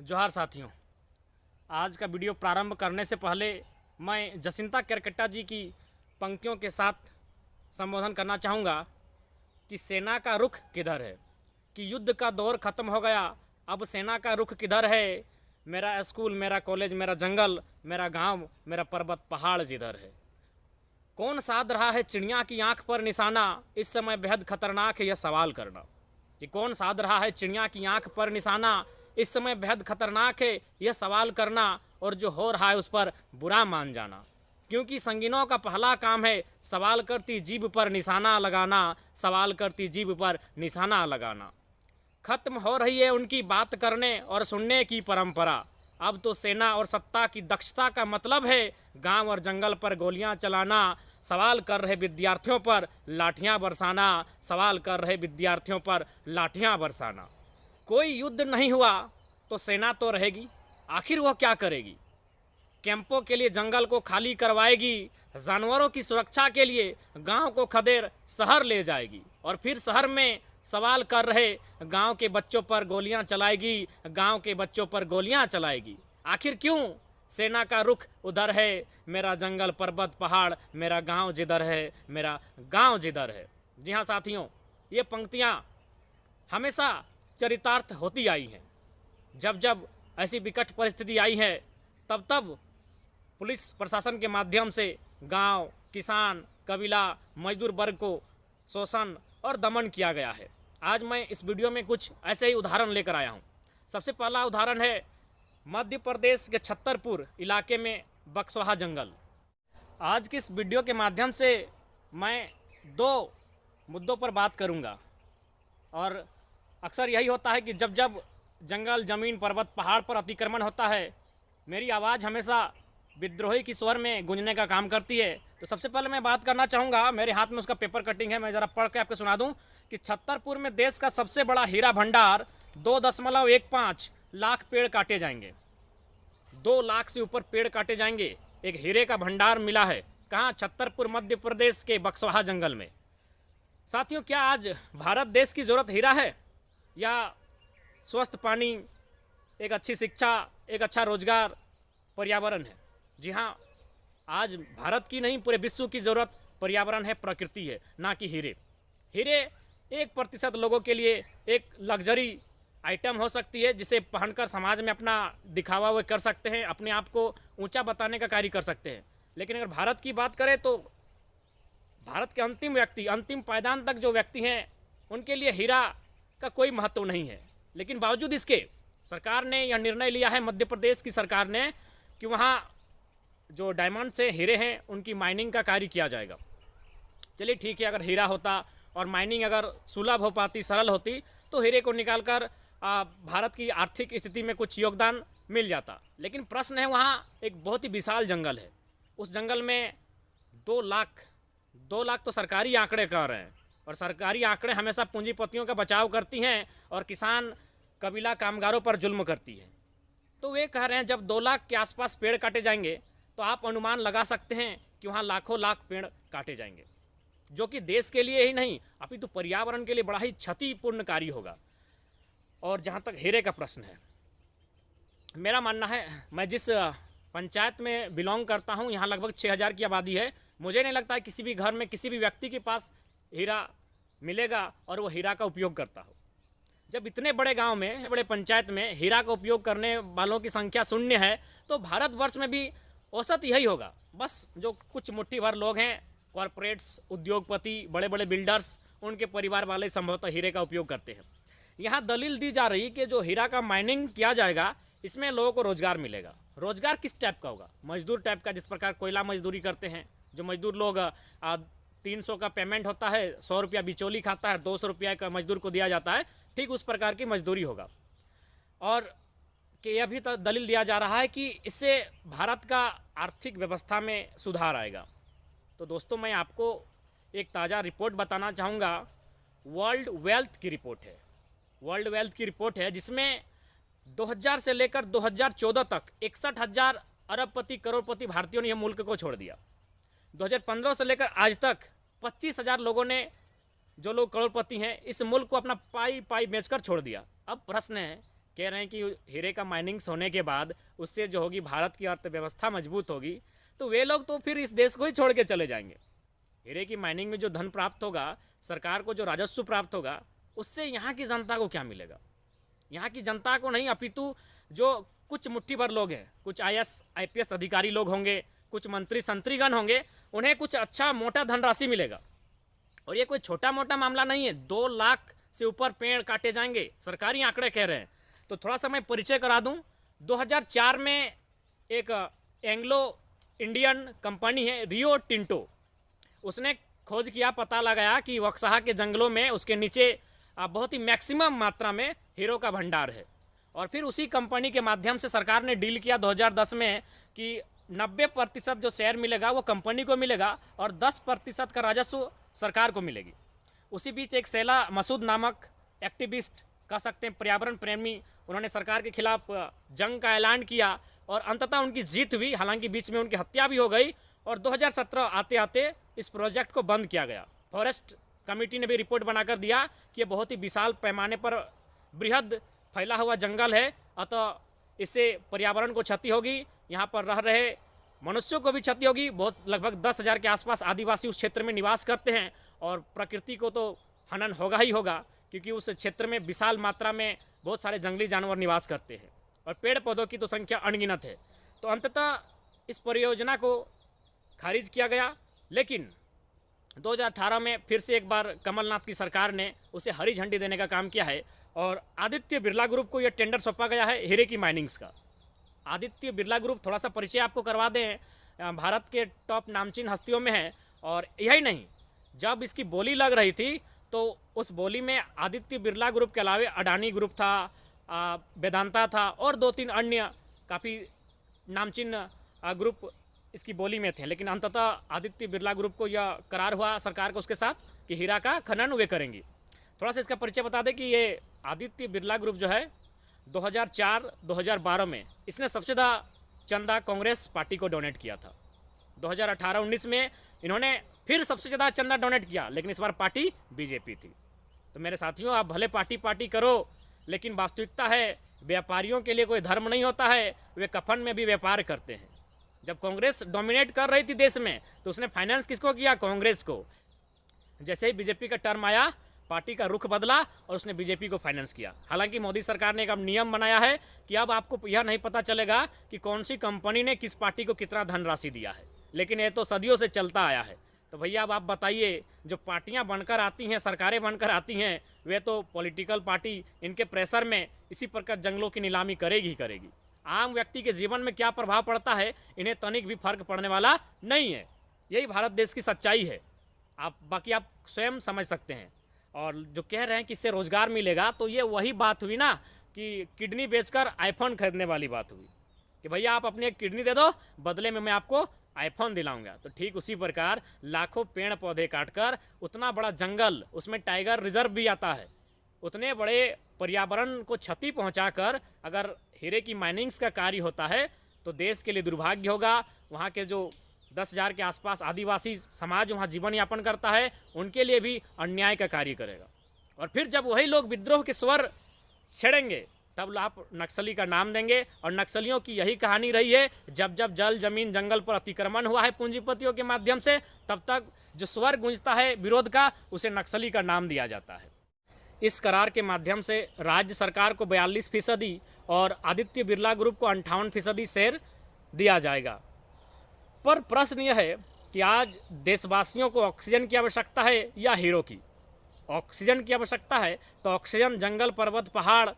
जोहार साथियों। आज का वीडियो प्रारंभ करने से पहले मैं जसिंता केरकेट्टा जी की पंक्तियों के साथ संबोधन करना चाहूँगा कि सेना का रुख किधर है, कि युद्ध का दौर ख़त्म हो गया, अब सेना का रुख किधर है। मेरा स्कूल, मेरा कॉलेज, मेरा जंगल, मेरा गांव, मेरा पर्वत पहाड़ जिधर है। कौन साध रहा है चिड़िया की आंख पर निशाना, इस समय बेहद खतरनाक है यह सवाल करना। कि कौन साध रहा है चिड़िया की आंख पर निशाना, इस समय बेहद खतरनाक है यह सवाल करना, और जो हो रहा है उस पर बुरा मान जाना। क्योंकि संगीनों का पहला काम है सवाल करती जीभ पर निशाना लगाना, सवाल करती जीभ पर निशाना लगाना। खत्म हो रही है उनकी बात करने और सुनने की परंपरा। अब तो सेना और सत्ता की दक्षता का मतलब है गांव और जंगल पर गोलियां चलाना। सवाल कर रहे विद्यार्थियों पर लाठियां बरसाना, सवाल कर रहे विद्यार्थियों पर लाठियां बरसाना। कोई युद्ध नहीं हुआ तो सेना तो रहेगी, आखिर वह क्या करेगी। कैंपों के लिए जंगल को खाली करवाएगी, जानवरों की सुरक्षा के लिए गांव को खदेड़ शहर ले जाएगी, और फिर शहर में सवाल कर रहे गांव के बच्चों पर गोलियां चलाएगी, गांव के बच्चों पर गोलियां चलाएगी। आखिर क्यों सेना का रुख उधर है, मेरा जंगल पर्वत पहाड़, मेरा गांव जिधर है, मेरा गांव जिधर है। जी हाँ साथियों, ये पंक्तियाँ हमेशा चरितार्थ होती आई हैं। जब जब ऐसी विकट परिस्थिति आई है तब तब पुलिस प्रशासन के माध्यम से गांव, किसान, कबीला, मजदूर वर्ग को शोषण और दमन किया गया है। आज मैं इस वीडियो में कुछ ऐसे ही उदाहरण लेकर आया हूं। सबसे पहला उदाहरण है मध्य प्रदेश के छतरपुर इलाके में बक्सवाहा जंगल। आज की इस वीडियो के माध्यम से मैं दो मुद्दों पर बात करूंगा, और अक्सर यही होता है कि जब जब जंगल, ज़मीन, पर्वत, पहाड़ पर अतिक्रमण होता है, मेरी आवाज़ हमेशा विद्रोही की स्वर में गूंजने का काम करती है। तो सबसे पहले मैं बात करना चाहूँगा, मेरे हाथ में उसका पेपर कटिंग है, मैं ज़रा पढ़ के आपको सुना दूँ कि छतरपुर में देश का सबसे बड़ा हीरा भंडार 2.15 लाख पेड़ काटे जाएंगे। 2 लाख से ऊपर पेड़ काटे जाएंगे। एक हीरे का भंडार मिला है। कहाँ? छतरपुर, मध्य प्रदेश के बक्सवाहा जंगल में। साथियों, क्या आज भारत देश की ज़रूरत हीरा है, या स्वस्थ पानी, एक अच्छी शिक्षा, एक अच्छा रोजगार, पर्यावरण है? जी हाँ, आज भारत की नहीं पूरे विश्व की ज़रूरत पर्यावरण है, प्रकृति है, ना कि हीरे। हीरे 1% लोगों के लिए एक लग्जरी आइटम हो सकती है, जिसे पहनकर समाज में अपना दिखावा वो कर सकते हैं, अपने आप को ऊंचा बताने का कार्य कर सकते हैं। लेकिन अगर भारत की बात करें तो भारत के अंतिम व्यक्ति, अंतिम पायदान तक जो व्यक्ति हैं, उनके लिए हीरा का कोई महत्व नहीं है। लेकिन बावजूद इसके सरकार ने यह निर्णय लिया है, मध्य प्रदेश की सरकार ने, कि वहाँ जो डायमंड से हीरे हैं उनकी माइनिंग का कार्य किया जाएगा। चलिए ठीक है, अगर हीरा होता और माइनिंग अगर सुलभ हो पाती, सरल होती, तो हीरे को निकालकर भारत की आर्थिक स्थिति में कुछ योगदान मिल जाता। लेकिन प्रश्न है, वहाँ एक बहुत ही विशाल जंगल है। उस जंगल में 2 लाख तो सरकारी आंकड़े कह रहे हैं, और सरकारी आंकड़े हमेशा पूंजीपतियों का बचाव करती हैं और किसान, कबीला, कामगारों पर जुल्म करती है। तो वे कह रहे हैं जब 2 लाख के आसपास पेड़ काटे जाएंगे तो आप अनुमान लगा सकते हैं कि वहाँ लाखों लाख पेड़ काटे जाएंगे, जो कि देश के लिए ही नहीं अपितु पर्यावरण के लिए बड़ा ही क्षतिपूर्ण कार्य होगा। और जहाँ तक हीरे का प्रश्न है, मेरा मानना है, मैं जिस पंचायत में बिलोंग करता हूँ, यहाँ लगभग 6000 की आबादी है। मुझे नहीं लगता है किसी भी घर में, किसी भी व्यक्ति के पास हीरा मिलेगा और वो हीरा का उपयोग करता हो। जब इतने बड़े गांव में, बड़े पंचायत में हीरा का उपयोग करने वालों की संख्या शून्य है, तो भारतवर्ष में भी औसत यही होगा। बस जो कुछ मुट्ठी भर लोग हैं, कॉरपोरेट्स, उद्योगपति, बड़े बड़े बिल्डर्स, उनके परिवार वाले संभवतः हीरे का उपयोग करते हैं। यहाँ दलील दी जा रही कि जो हीरा का माइनिंग किया जाएगा, इसमें लोगों को रोजगार मिलेगा। रोजगार किस टाइप का होगा? मजदूर टाइप का, जिस प्रकार कोयला मजदूरी करते हैं जो मजदूर लोग, 300 का पेमेंट होता है, 100 रुपया बिचौली खाता है, 200 रुपया का मजदूर को दिया जाता है, ठीक उस प्रकार की मजदूरी होगा। और कि यह भी दलील दिया जा रहा है कि इससे भारत का आर्थिक व्यवस्था में सुधार आएगा। तो दोस्तों, मैं आपको एक ताज़ा रिपोर्ट बताना चाहूँगा। वर्ल्ड वेल्थ की रिपोर्ट है, वर्ल्ड वेल्थ की रिपोर्ट है, जिसमें 2000 से लेकर 2014 तक 61,000 अरबपति, करोड़पति भारतीयों ने यह मुल्क को छोड़ दिया। 2015 से लेकर आज तक 25,000 लोगों ने, जो लोग करोड़पति हैं, इस मुल्क को अपना पाई पाई बेचकर छोड़ दिया। अब प्रश्न है कह रहे हैं कि हीरे का माइनिंग्स होने के बाद उससे जो होगी भारत की अर्थव्यवस्था मजबूत होगी, तो वे लोग तो फिर इस देश को ही छोड़ के चले जाएंगे। हीरे की माइनिंग में जो धन प्राप्त होगा, सरकार को जो राजस्व प्राप्त होगा, उससे यहाँ की जनता को क्या मिलेगा? यहाँ की जनता को नहीं, अपितु जो कुछ मुट्ठी भर लोग हैं, कुछ IAS अधिकारी लोग होंगे, कुछ मंत्री संतरीगण होंगे, उन्हें कुछ अच्छा मोटा धनराशि मिलेगा। और ये कोई छोटा मोटा मामला नहीं है, 2 लाख से ऊपर पेड़ काटे जाएंगे, सरकारी आंकड़े कह रहे हैं। तो थोड़ा सा मैं परिचय करा दूं। 2004 में एक एंग्लो इंडियन कंपनी है रियो टिंटो, उसने खोज किया, पता लगाया कि वक्सहा के जंगलों में उसके नीचे बहुत ही मैक्सिमम मात्रा में हीरो का भंडार है। और फिर उसी कंपनी के माध्यम से सरकार ने डील किया 2010 में कि 90% जो शेयर मिलेगा वो कंपनी को मिलेगा और 10% का राजस्व सरकार को मिलेगी। उसी बीच एक शैला मसूद नामक एक्टिविस्ट, कह सकते हैं पर्यावरण प्रेमी, उन्होंने सरकार के खिलाफ जंग का ऐलान किया और अंततः उनकी जीत हुई। हालांकि बीच में उनकी हत्या भी हो गई और 2017 आते आते इस प्रोजेक्ट को बंद किया गया। फॉरेस्ट कमेटी ने भी रिपोर्ट बनाकर दिया कि ये बहुत ही विशाल पैमाने पर बृहद फैला हुआ जंगल है, अतः इससे पर्यावरण को क्षति होगी, यहाँ पर रह रहे मनुष्यों को भी क्षति होगी। बहुत लगभग 10,000 के आसपास आदिवासी उस क्षेत्र में निवास करते हैं और प्रकृति को तो हनन होगा ही होगा, क्योंकि उस क्षेत्र में विशाल मात्रा में बहुत सारे जंगली जानवर निवास करते हैं और पेड़ पौधों की तो संख्या अनगिनत है। तो अंततः इस परियोजना को खारिज किया गया, लेकिन 2018 में फिर से एक बार कमलनाथ की सरकार ने उसे हरी झंडी देने का काम किया है और आदित्य बिरला ग्रुप को यह टेंडर सौंपा गया है हीरे की माइनिंग्स का। आदित्य बिरला ग्रुप, थोड़ा सा परिचय आपको करवा दें, भारत के टॉप नामचीन हस्तियों में है। और यही नहीं, जब इसकी बोली लग रही थी तो उस बोली में आदित्य बिरला ग्रुप के अलावे अडानी ग्रुप था, वेदांता था और 2-3 अन्य काफ़ी नामचीन ग्रुप इसकी बोली में थे। लेकिन अंततः आदित्य बिरला ग्रुप को यह करार हुआ सरकार को उसके साथ कि हीरा का खनन वे करेंगी। थोड़ा सा इसका परिचय बता दें कि ये आदित्य बिरला ग्रुप जो है 2004-2012 में इसने सबसे ज़्यादा चंदा कांग्रेस पार्टी को डोनेट किया था। 2018-19 में इन्होंने फिर सबसे ज़्यादा चंदा डोनेट किया, लेकिन इस बार पार्टी बीजेपी थी। तो मेरे साथियों, आप भले पार्टी करो, लेकिन वास्तविकता है व्यापारियों के लिए कोई धर्म नहीं होता है, वे कफन में भी व्यापार करते हैं। जब कांग्रेस डोमिनेट कर रही थी देश में तो उसने फाइनेंस किसको किया? कांग्रेस को। जैसे ही बीजेपी का टर्म आया, पार्टी का रुख बदला और उसने बीजेपी को फाइनेंस किया। हालांकि मोदी सरकार ने एक अब नियम बनाया है कि अब आपको यह नहीं पता चलेगा कि कौन सी कंपनी ने किस पार्टी को कितना धनराशि दिया है, लेकिन ये तो सदियों से चलता आया है। तो भैया अब आप बताइए, जो पार्टियां बनकर आती हैं, सरकारें बनकर आती हैं, वे तो पॉलिटिकल पार्टी इनके प्रेशर में इसी प्रकार जंगलों की नीलामी करेगी ही करेगी। आम व्यक्ति के जीवन में क्या प्रभाव पड़ता है, इन्हें तनिक भी फर्क पड़ने वाला नहीं है। यही भारत देश की सच्चाई है। बाकी आप स्वयं समझ सकते हैं। और जो कह रहे हैं कि इससे रोज़गार मिलेगा, तो ये वही बात हुई ना कि किडनी बेचकर आईफोन खरीदने वाली बात हुई कि भैया आप अपनी एक किडनी दे दो, बदले में मैं आपको आईफोन दिलाऊंगा। तो ठीक उसी प्रकार लाखों पेड़ पौधे काटकर उतना बड़ा जंगल, उसमें टाइगर रिजर्व भी आता है, उतने बड़े पर्यावरण को क्षति पहुंचाकर अगर हीरे की माइनिंग्स का कार्य होता है तो देश के लिए दुर्भाग्य होगा। वहाँ के जो 10,000 के आसपास आदिवासी समाज वहाँ जीवन यापन करता है, उनके लिए भी अन्याय का कार्य करेगा। और फिर जब वही लोग विद्रोह के स्वर छेड़ेंगे, तब आप नक्सली का नाम देंगे। और नक्सलियों की यही कहानी रही है, जब जब जल जमीन जंगल पर अतिक्रमण हुआ है पूंजीपतियों के माध्यम से, तब तक जो स्वर गूंजता है विरोध का, उसे नक्सली का नाम दिया जाता है। इस करार के माध्यम से राज्य सरकार को 42% और आदित्य बिरला ग्रुप को 58% शेयर दिया जाएगा। पर प्रश्न यह है कि आज देशवासियों को ऑक्सीजन की आवश्यकता है या हीरो की? ऑक्सीजन की आवश्यकता है तो ऑक्सीजन जंगल, पर्वत, पहाड़,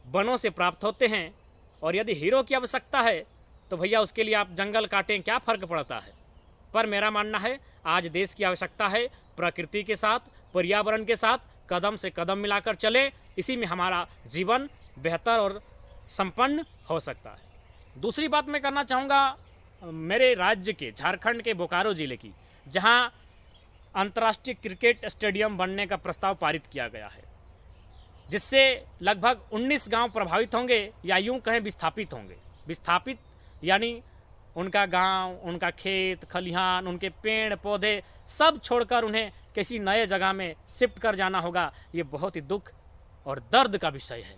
वनों से प्राप्त होते हैं। और यदि हीरो की आवश्यकता है तो भैया उसके लिए आप जंगल काटें, क्या फ़र्क पड़ता है? पर मेरा मानना है आज देश की आवश्यकता है प्रकृति के साथ, पर्यावरण के साथ कदम से कदम मिलाकर चले। इसी में हमारा जीवन बेहतर और संपन्न हो सकता है। दूसरी बात मैं करना चाहूँगा मेरे राज्य के झारखंड के बोकारो ज़िले की, जहां अंतर्राष्ट्रीय क्रिकेट स्टेडियम बनने का प्रस्ताव पारित किया गया है, जिससे लगभग 19 गांव प्रभावित होंगे या यूं कहें विस्थापित होंगे। विस्थापित यानी उनका गांव, उनका खेत खलिहान, उनके पेड़ पौधे सब छोड़कर उन्हें किसी नए जगह में शिफ्ट कर जाना होगा। ये बहुत ही दुख और दर्द का विषय है।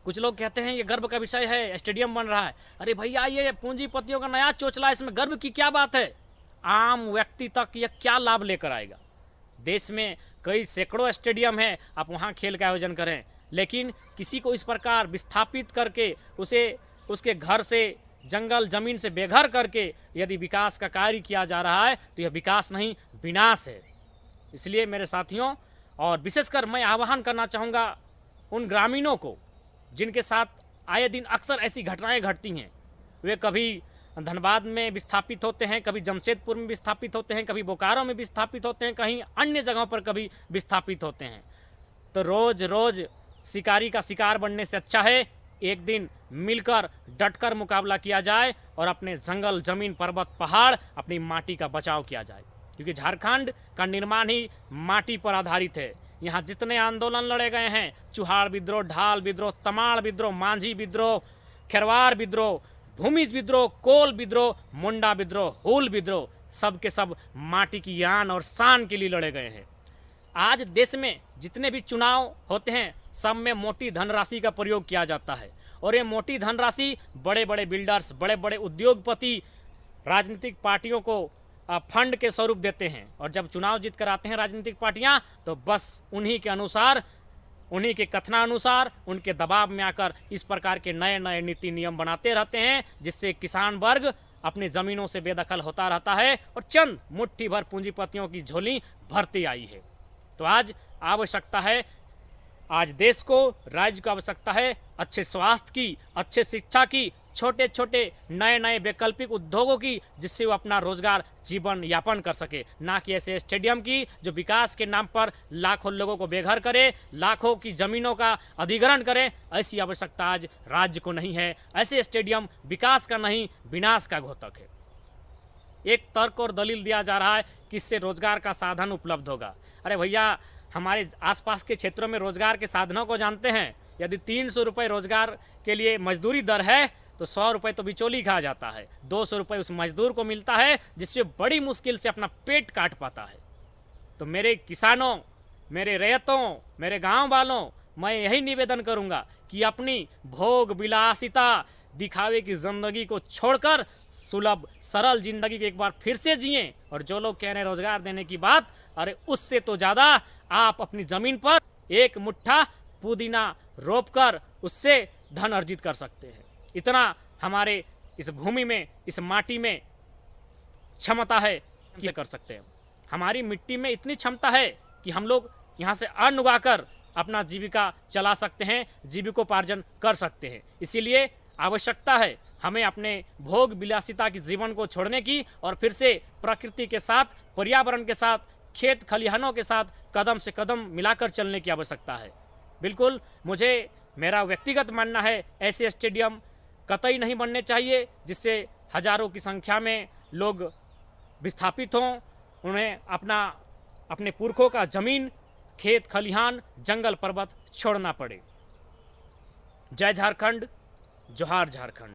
कुछ लोग कहते हैं ये गर्व का विषय है, स्टेडियम बन रहा है। अरे भैया, ये पूंजीपतियों का नया चोचला है, इसमें गर्व की क्या बात है? आम व्यक्ति तक यह क्या लाभ लेकर आएगा? देश में कई सैकड़ों स्टेडियम हैं, आप वहाँ खेल का आयोजन करें, लेकिन किसी को इस प्रकार विस्थापित करके उसे उसके घर से, जंगल जमीन से बेघर करके यदि विकास का कार्य किया जा रहा है तो यह विकास नहीं, विनाश है। इसलिए मेरे साथियों, और विशेषकर मैं आह्वान करना चाहूँगा उन ग्रामीणों को जिनके साथ आए दिन अक्सर ऐसी घटनाएं घटती हैं। वे कभी धनबाद में विस्थापित होते हैं, कभी जमशेदपुर में विस्थापित होते हैं, कभी बोकारो में विस्थापित होते हैं, कहीं अन्य जगहों पर कभी विस्थापित होते हैं। तो रोज़ रोज़ शिकारी का शिकार बनने से अच्छा है एक दिन मिलकर डटकर मुकाबला किया जाए और अपने जंगल जमीन पर्वत पहाड़, अपनी माटी का बचाव किया जाए, क्योंकि झारखंड का निर्माण ही माटी पर आधारित है। यहाँ जितने आंदोलन लड़े गए हैं, चुहाड़ विद्रोह, ढाल विद्रोह, तमाड़ विद्रोह, मांझी विद्रोह, खेरवार विद्रोह, भूमिज विद्रोह, कोल विद्रोह, मुंडा विद्रोह, हुल विद्रोह, सब के सब माटी की आन और शान के लिए लड़े गए हैं। आज देश में जितने भी चुनाव होते हैं सब में मोटी धनराशि का प्रयोग किया जाता है, और ये मोटी धनराशि बड़े बड़े बिल्डर्स, बड़े बड़े उद्योगपति राजनीतिक पार्टियों को फंड के स्वरूप देते हैं। और जब चुनाव जीत कर आते हैं राजनीतिक पार्टियां, तो बस उन्हीं के अनुसार, उन्हीं के कथनानुसार, उनके दबाव में आकर इस प्रकार के नए नए नीति नियम बनाते रहते हैं, जिससे किसान वर्ग अपनी ज़मीनों से बेदखल होता रहता है और चंद मुट्ठी भर पूंजीपतियों की झोली भरती आई है। तो आज आवश्यकता है, आज देश को, राज्य को आवश्यकता है अच्छे स्वास्थ्य की, अच्छे शिक्षा की, छोटे छोटे नए नए वैकल्पिक उद्योगों की, जिससे वो अपना रोजगार जीवन यापन कर सके, ना कि ऐसे स्टेडियम की जो विकास के नाम पर लाखों लोगों को बेघर करे, लाखों की ज़मीनों का अधिग्रहण करे। ऐसी आवश्यकता आज राज्य को नहीं है। ऐसे स्टेडियम विकास का नहीं, विनाश का घोतक है। एक तर्क और दलील दिया जा रहा है कि इससे रोजगार का साधन उपलब्ध होगा। अरे भैया, हमारे आसपास के क्षेत्रों में रोजगार के साधनों को जानते हैं। यदि 300 रुपये रोजगार के लिए मजदूरी दर है तो 100 रुपये तो बिचौली खा जाता है, 200 रुपये उस मजदूर को मिलता है, जिससे बड़ी मुश्किल से अपना पेट काट पाता है। तो मेरे किसानों, मेरे रैयतों, मेरे गांव वालों, मैं यही निवेदन करूंगा कि अपनी भोग विलासिता दिखावे की ज़िंदगी को छोड़कर सुलभ सरल जिंदगी को एक बार फिर से जिएं। और जो लोग कह रहे हैं रोजगार देने की बात, अरे उससे तो ज़्यादा आप अपनी ज़मीन पर एक मुट्ठा पुदीना रोपकर उससे धन अर्जित कर सकते हैं। इतना हमारे इस भूमि में, इस माटी में क्षमता है कि कर सकते हैं। हमारी मिट्टी में इतनी क्षमता है कि हम लोग यहाँ से अन्न उगाकर अपना जीविका चला सकते हैं, जीविकोपार्जन कर सकते हैं। इसीलिए आवश्यकता है हमें अपने भोग विलासिता की जीवन को छोड़ने की और फिर से प्रकृति के साथ, पर्यावरण के साथ, खेत खलिहानों के साथ कदम से कदम मिलाकर चलने की आवश्यकता है। बिल्कुल, मेरा व्यक्तिगत मानना है ऐसे स्टेडियम कतई नहीं बनने चाहिए जिससे हजारों की संख्या में लोग विस्थापित हों, उन्हें अपने पुरखों का ज़मीन, खेत खलिहान, जंगल पर्वत छोड़ना पड़े। जय झारखंड, जोहार झारखंड।